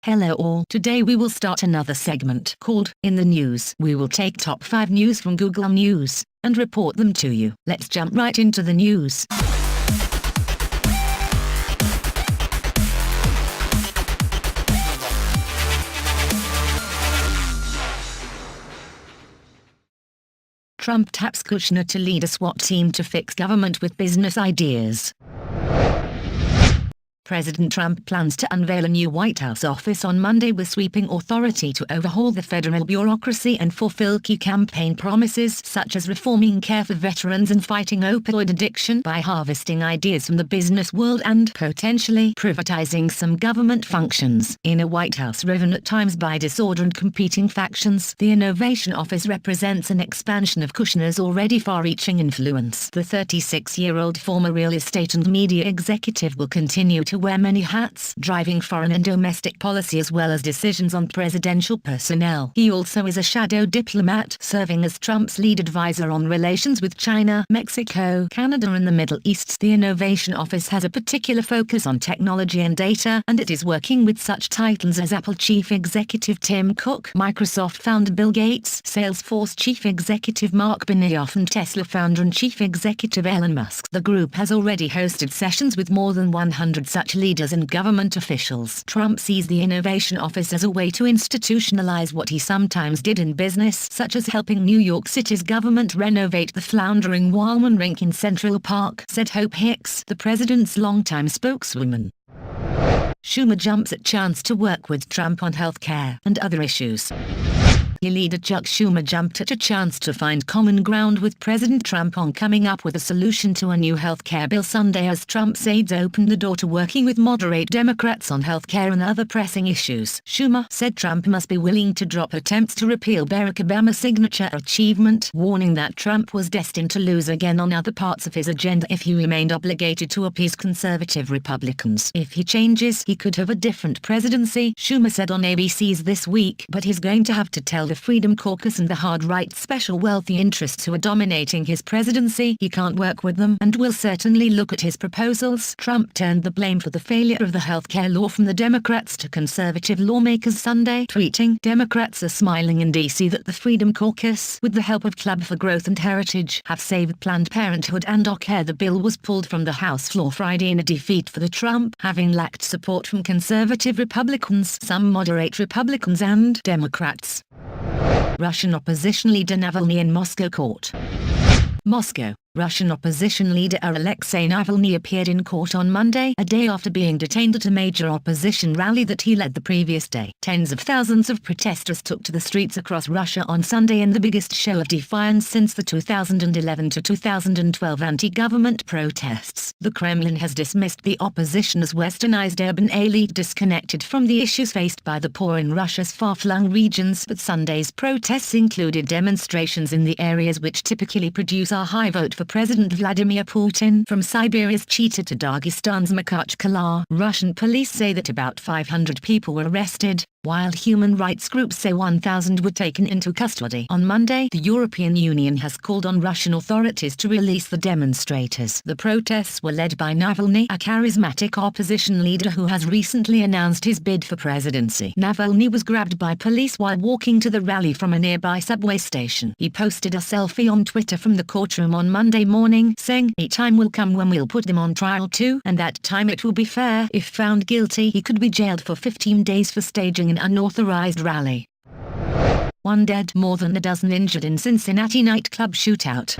Hello all. Today we will start another segment called In the News. We will take top 5 news from Google News and report them to you. Let's jump right into the news. Trump taps Kushner to lead a SWAT team to fix government with business ideas. President Trump plans to unveil a new White House office on Monday with sweeping authority to overhaul the federal bureaucracy and fulfill key campaign promises such as reforming care for veterans and fighting opioid addiction by harvesting ideas from the business world and potentially privatizing some government functions. In a White House riven at times by disorder and competing factions, the Innovation Office represents an expansion of Kushner's already far-reaching influence. The 36-year-old former real estate and media executive will continue to wear many hats, driving foreign and domestic policy as well as decisions on presidential personnel. He also is a shadow diplomat, serving as Trump's lead advisor on relations with China, Mexico, Canada and the Middle East. The Innovation Office has a particular focus on technology and data, and it is working with such titans as Apple Chief Executive Tim Cook, Microsoft founder Bill Gates, Salesforce Chief Executive Mark Benioff and Tesla founder and Chief Executive Elon Musk. The group has already hosted sessions with more than 100 such leaders and government officials. Trump sees the Innovation Office as a way to institutionalize what he sometimes did in business, such as helping New York City's government renovate the floundering Wallman rink in Central Park, said Hope Hicks, the president's longtime spokeswoman. Schumer jumps at chance to work with Trump on health care and other issues. Leader Chuck Schumer jumped at a chance to find common ground with President Trump on coming up with a solution to a new health care bill Sunday as Trump's aides opened the door to working with moderate Democrats on health care and other pressing issues. Schumer said Trump must be willing to drop attempts to repeal Barack Obama's signature achievement, warning that Trump was destined to lose again on other parts of his agenda if he remained obligated to appease conservative Republicans. If he changes, he could have a different presidency, Schumer said on ABC's This Week, but he's going to have to tell the Freedom Caucus and the hard-right special wealthy interests who are dominating his presidency he can't work with them and will certainly look at his proposals. Trump turned the blame for the failure of the health care law from the Democrats to conservative lawmakers Sunday, tweeting, "Democrats are smiling in D.C. that the Freedom Caucus, with the help of Club for Growth and Heritage, have saved Planned Parenthood and Obamacare." The bill was pulled from the House floor Friday in a defeat for the Trump, having lacked support from conservative Republicans, some moderate Republicans and Democrats. Russian opposition leader Navalny in Moscow court. Moscow. Russian opposition leader Alexei Navalny appeared in court on Monday, a day after being detained at a major opposition rally that he led the previous day. Tens of thousands of protesters took to the streets across Russia on Sunday in the biggest show of defiance since the 2011 to 2012 anti-government protests. The Kremlin has dismissed the opposition as westernized urban elite disconnected from the issues faced by the poor in Russia's far-flung regions, but Sunday's protests included demonstrations in the areas which typically produce a high vote for President Vladimir Putin, from Siberia's Chita to Dagestan's Makhachkala. Russian police say that about 500 people were arrested, while human rights groups say 1,000 were taken into custody. On Monday, the European Union has called on Russian authorities to release the demonstrators. The protests were led by Navalny, a charismatic opposition leader who has recently announced his bid for presidency. Navalny was grabbed by police while walking to the rally from a nearby subway station. He posted a selfie on Twitter from the courtroom on Monday morning, saying, "A time will come when we'll put them on trial too, and that time it will be fair." If found guilty, he could be jailed for 15 days for staging an unauthorized rally. 1 dead, more than a dozen injured in Cincinnati nightclub shootout.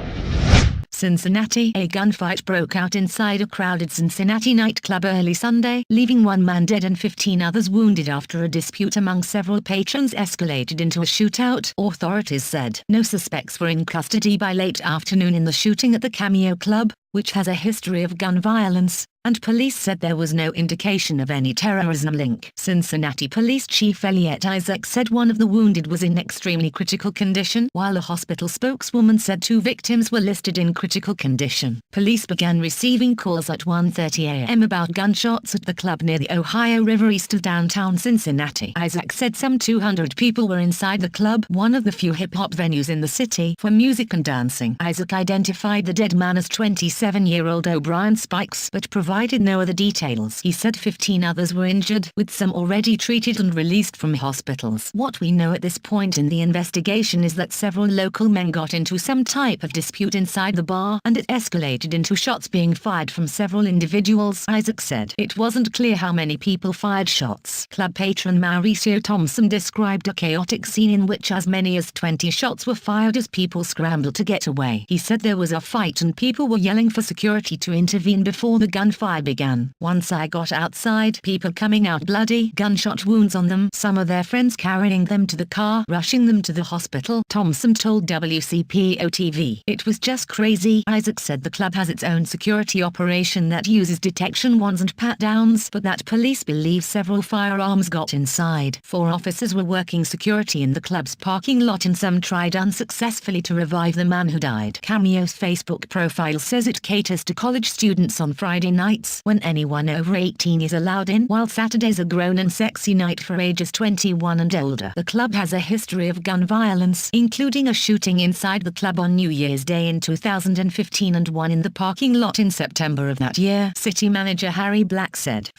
Cincinnati. A gunfight broke out inside a crowded Cincinnati nightclub early Sunday, leaving 1 man dead and 15 others wounded after a dispute among several patrons escalated into a shootout, authorities said. No suspects were in custody by late afternoon in the shooting at the Cameo Club, which has a history of gun violence, and police said there was no indication of any terrorism link. Cincinnati Police Chief Elliot Isaac said one of the wounded was in extremely critical condition, while a hospital spokeswoman said 2 victims were listed in critical condition. Police began receiving calls at 1:30 a.m. about gunshots at the club near the Ohio River east of downtown Cincinnati. Isaac said some 200 people were inside the club, one of the few hip-hop venues in the city for music and dancing. Isaac identified the dead man as 27 27-year-old O'Brien Spikes, but provided no other details. He said 15 others were injured, with some already treated and released from hospitals. What we know at this point in the investigation is that several local men got into some type of dispute inside the bar, and it escalated into shots being fired from several individuals, Isaac said. It wasn't clear how many people fired shots. Club patron Mauricio Thompson described a chaotic scene in which as many as 20 shots were fired as people scrambled to get away. He said there was a fight and people were yelling for security to intervene before the gunfire began. Once I got outside, people coming out bloody, gunshot wounds on them, some of their friends carrying them to the car, rushing them to the hospital, Thompson told WCPO-TV. It was just crazy. Isaac said the club has its own security operation that uses detection wands and pat-downs, but that police believe several firearms got inside. 4 officers were working security in the club's parking lot and some tried unsuccessfully to revive the man who died. Cameo's Facebook profile says it caters to college students on Friday nights, when anyone over 18 is allowed in, while Saturday's a grown and sexy night for ages 21 and older. The club has a history of gun violence, including a shooting inside the club on New Year's Day in 2015 and one in the parking lot in September of that year, city manager Harry Black said.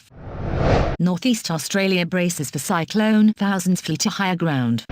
Northeast Australia braces for cyclone, thousands flee to higher ground.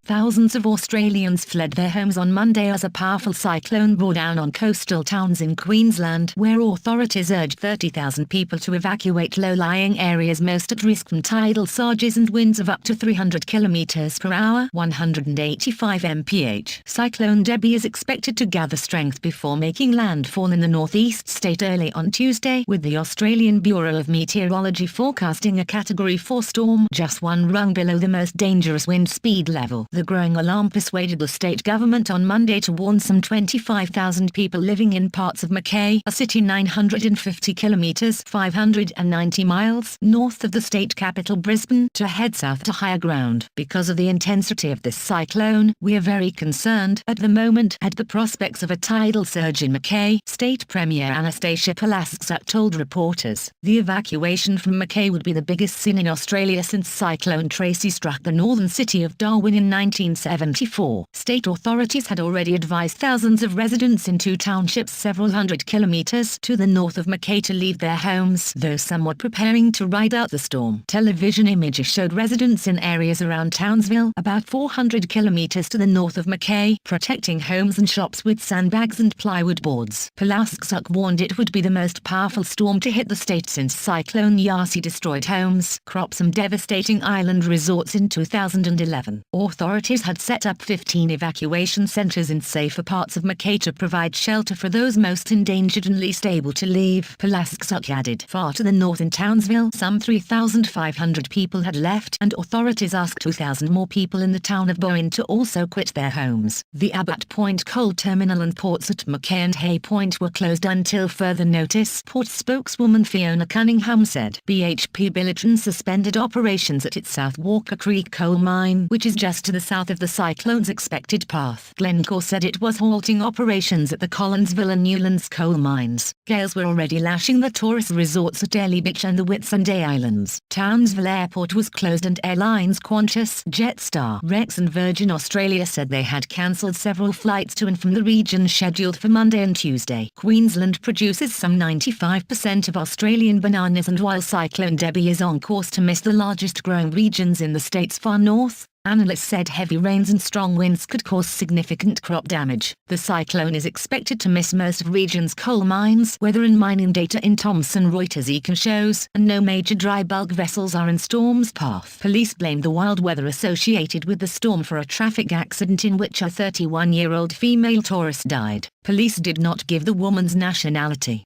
Thousands of Australians fled their homes on Monday as a powerful cyclone bore down on coastal towns in Queensland, where authorities urged 30,000 people to evacuate low-lying areas most at risk from tidal surges and winds of up to 300 km per hour, 185 mph. Cyclone Debbie is expected to gather strength before making landfall in the northeast state early on Tuesday, with the Australian Bureau of Meteorology forecasting a Category 4 storm, just one rung below the most dangerous wind speed level. The growing alarm persuaded the state government on Monday to warn some 25,000 people living in parts of Mackay, a city 950 kilometers (590 miles) north of the state capital Brisbane, to head south to higher ground. Because of the intensity of this cyclone, we are very concerned at the moment at the prospects of a tidal surge in Mackay, State Premier Anastasia Palaszczuk told reporters. The evacuation from Mackay would be the biggest sin in Australia since Cyclone Tracy struck the northern city of Darwin in 1974. State authorities had already advised thousands of residents in 2 townships several hundred kilometers to the north of Mackay to leave their homes, though some were preparing to ride out the storm. Television images showed residents in areas around Townsville, about 400 kilometers to the north of Mackay, protecting homes and shops with sandbags and plywood boards. Palaszczuk warned it would be the most powerful storm to hit the state since Cyclone Yasi destroyed homes, crops and devastating island resorts in 2011. Authorities had set up 15 evacuation centers in safer parts of Mackay to provide shelter for those most endangered and least able to leave, Palaszczuk added. Far to the north in Townsville, some 3,500 people had left, and authorities asked 2,000 more people in the town of Bowen to also quit their homes. The Abbott Point coal terminal and ports at Mackay and Hay Point were closed until further notice, port spokeswoman Fiona Cunningham said. BHP Billiton suspended operations at its South Walker Creek coal mine, which is just to the south of the cyclone's expected path. Glencore said it was halting operations at the Collinsville and Newlands coal mines. Gales were already lashing the tourist resorts at Airlie Beach and the Whitsunday Islands. Townsville Airport was closed and airlines Qantas, Jetstar, Rex and Virgin Australia said they had cancelled several flights to and from the region scheduled for Monday and Tuesday. Queensland produces some 95% of Australian bananas, and while Cyclone Debbie is on course to miss the largest growing regions in the state's far north, analysts said heavy rains and strong winds could cause significant crop damage. The cyclone is expected to miss most of the region's coal mines, weather and mining data in Thomson Reuters Econ shows, and no major dry bulk vessels are in storm's path. Police blamed the wild weather associated with the storm for a traffic accident in which a 31-year-old female tourist died. Police did not give the woman's nationality.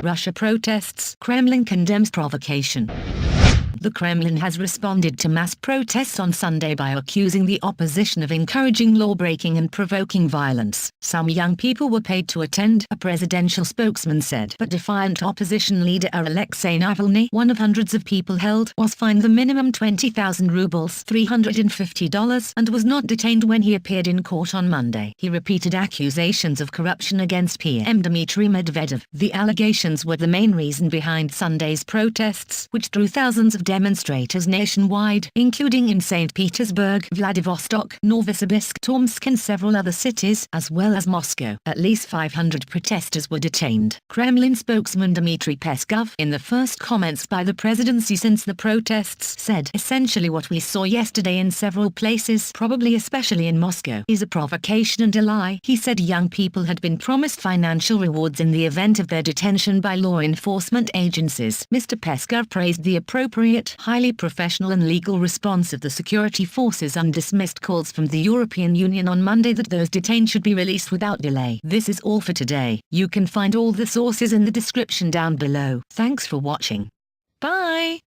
Russia protests, Kremlin condemns provocation. The Kremlin has responded to mass protests on Sunday by accusing the opposition of encouraging law-breaking and provoking violence. Some young people were paid to attend, a presidential spokesman said. But defiant opposition leader Alexei Navalny, one of hundreds of people held, was fined the minimum 20,000 rubles $350 and was not detained when he appeared in court on Monday. He repeated accusations of corruption against PM Dmitry Medvedev. The allegations were the main reason behind Sunday's protests, which drew thousands of demonstrators nationwide, including in St. Petersburg, Vladivostok, Novosibirsk, Tomsk and several other cities, as well as Moscow. At least 500 protesters were detained. Kremlin spokesman Dmitry Peskov, in the first comments by the presidency since the protests, said, "Essentially what we saw yesterday in several places, probably especially in Moscow, is a provocation and a lie." He said young people had been promised financial rewards in the event of their detention by law enforcement agencies. Mr. Peskov praised the appropriate, highly professional and legal response of the security forces and dismissed calls from the European Union on Monday that those detained should be released without delay. This is all for today. You can find all the sources in the description down below. Thanks for watching. Bye!